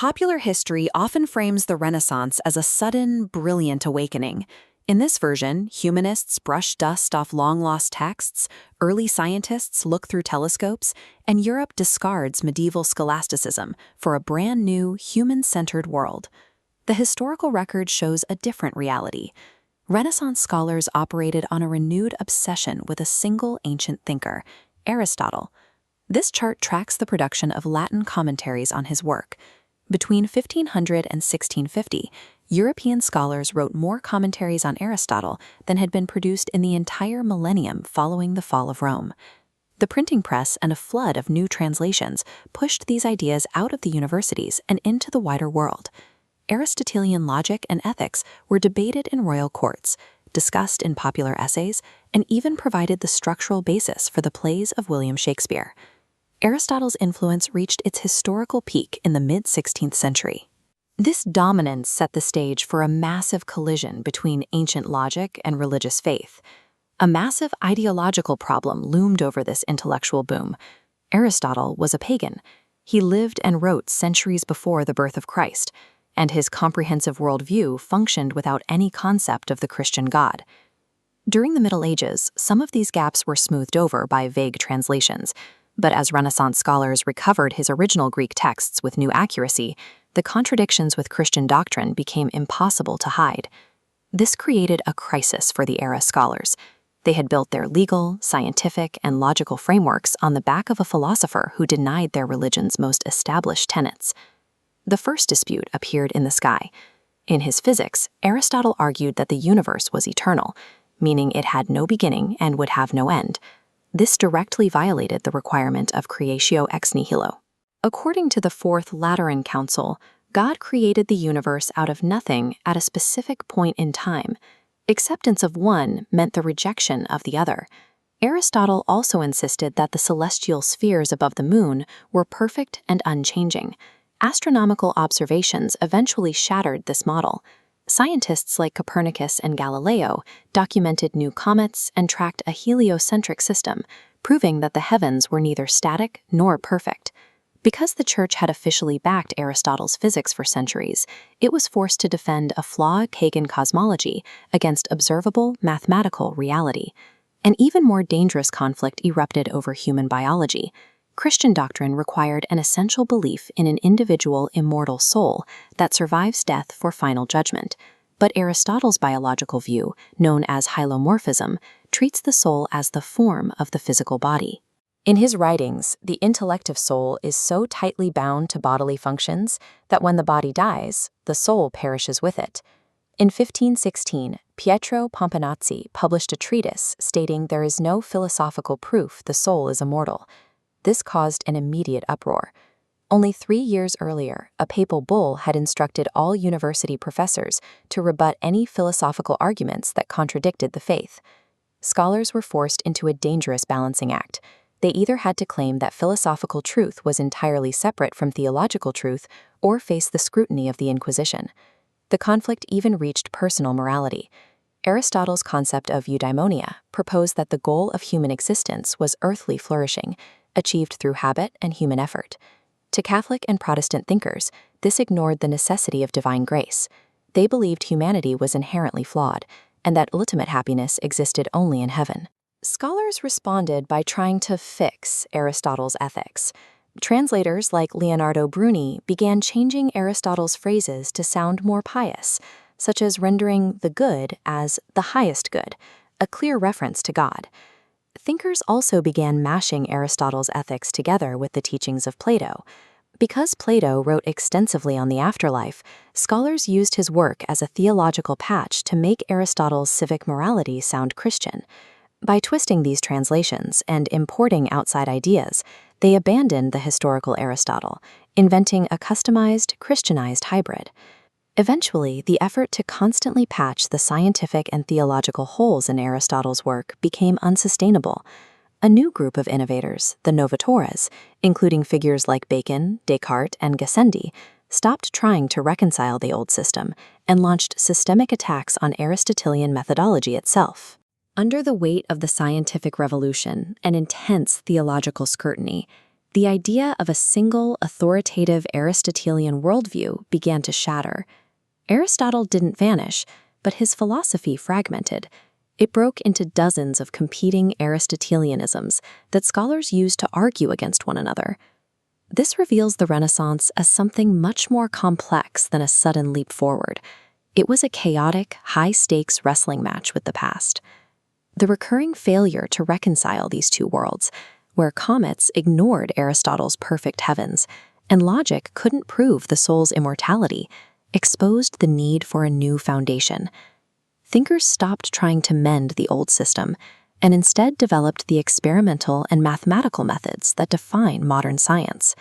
Popular history often frames the Renaissance as a sudden, brilliant awakening. In this version, humanists brush dust off long-lost texts, early scientists look through telescopes, and Europe discards medieval scholasticism for a brand-new, human-centered world. The historical record shows a different reality. Renaissance scholars operated on a renewed obsession with a single ancient thinker, Aristotle. This chart tracks the production of Latin commentaries on his work. Between 1500 and 1650, European scholars wrote more commentaries on Aristotle than had been produced in the entire millennium following the fall of Rome. The printing press and a flood of new translations pushed these ideas out of the universities and into the wider world. Aristotelian logic and ethics were debated in royal courts, discussed in popular essays, and even provided the structural basis for the plays of William Shakespeare. Aristotle's influence reached its historical peak in the mid-16th century. This dominance set the stage for a massive collision between ancient logic and religious faith. A massive ideological problem loomed over this intellectual boom. Aristotle was a pagan. He lived and wrote centuries before the birth of Christ, and his comprehensive worldview functioned without any concept of the Christian God. During the Middle Ages, some of these gaps were smoothed over by vague translations, but as Renaissance scholars recovered his original Greek texts with new accuracy, the contradictions with Christian doctrine became impossible to hide. This created a crisis for the era scholars. They had built their legal, scientific, and logical frameworks on the back of a philosopher who denied their religion's most established tenets. The first dispute appeared in the sky. In his Physics, Aristotle argued that the universe was eternal, meaning it had no beginning and would have no end. This directly violated the requirement of creatio ex nihilo. According to the Fourth Lateran Council, God created the universe out of nothing at a specific point in time. Acceptance of one meant the rejection of the other. Aristotle also insisted that the celestial spheres above the moon were perfect and unchanging. Astronomical observations eventually shattered this model. Scientists like Copernicus and Galileo documented new comets and tracked a heliocentric system, proving that the heavens were neither static nor perfect. Because the Church had officially backed Aristotle's physics for centuries, it was forced to defend a flawed pagan cosmology against observable mathematical reality. An even more dangerous conflict erupted over human biology. Christian doctrine required an essential belief in an individual immortal soul that survives death for final judgment. But Aristotle's biological view, known as hylomorphism, treats the soul as the form of the physical body. In his writings, the intellective soul is so tightly bound to bodily functions that when the body dies, the soul perishes with it. In 1516, Pietro Pomponazzi published a treatise stating there is no philosophical proof the soul is immortal. This caused an immediate uproar. Only 3 years earlier, a papal bull had instructed all university professors to rebut any philosophical arguments that contradicted the faith. Scholars were forced into a dangerous balancing act. They either had to claim that philosophical truth was entirely separate from theological truth or face the scrutiny of the Inquisition. The conflict even reached personal morality. Aristotle's concept of eudaimonia proposed that the goal of human existence was earthly flourishing, achieved through habit and human effort. To Catholic and Protestant thinkers, this ignored the necessity of divine grace. They believed humanity was inherently flawed, and that ultimate happiness existed only in heaven. Scholars responded by trying to fix Aristotle's ethics. Translators like Leonardo Bruni began changing Aristotle's phrases to sound more pious, such as rendering the good as the highest good, a clear reference to God. Thinkers also began mashing Aristotle's ethics together with the teachings of Plato. Because Plato wrote extensively on the afterlife, scholars used his work as a theological patch to make Aristotle's civic morality sound Christian. By twisting these translations and importing outside ideas, they abandoned the historical Aristotle, inventing a customized, Christianized hybrid. Eventually, the effort to constantly patch the scientific and theological holes in Aristotle's work became unsustainable. A new group of innovators, the Novatores, including figures like Bacon, Descartes, and Gassendi, stopped trying to reconcile the old system and launched systemic attacks on Aristotelian methodology itself. Under the weight of the scientific revolution and intense theological scrutiny, The idea of a single, authoritative Aristotelian worldview began to shatter. Aristotle didn't vanish, but his philosophy fragmented. It broke into dozens of competing Aristotelianisms that scholars used to argue against one another. This reveals the Renaissance as something much more complex than a sudden leap forward. It was a chaotic, high-stakes wrestling match with the past. The recurring failure to reconcile these two worlds, where comets ignored Aristotle's perfect heavens, and logic couldn't prove the soul's immortality, exposed the need for a new foundation. Thinkers stopped trying to mend the old system, and instead developed the experimental and mathematical methods that define modern science.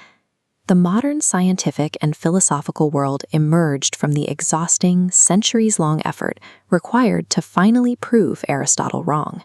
The modern scientific and philosophical world emerged from the exhausting, centuries-long effort required to finally prove Aristotle wrong.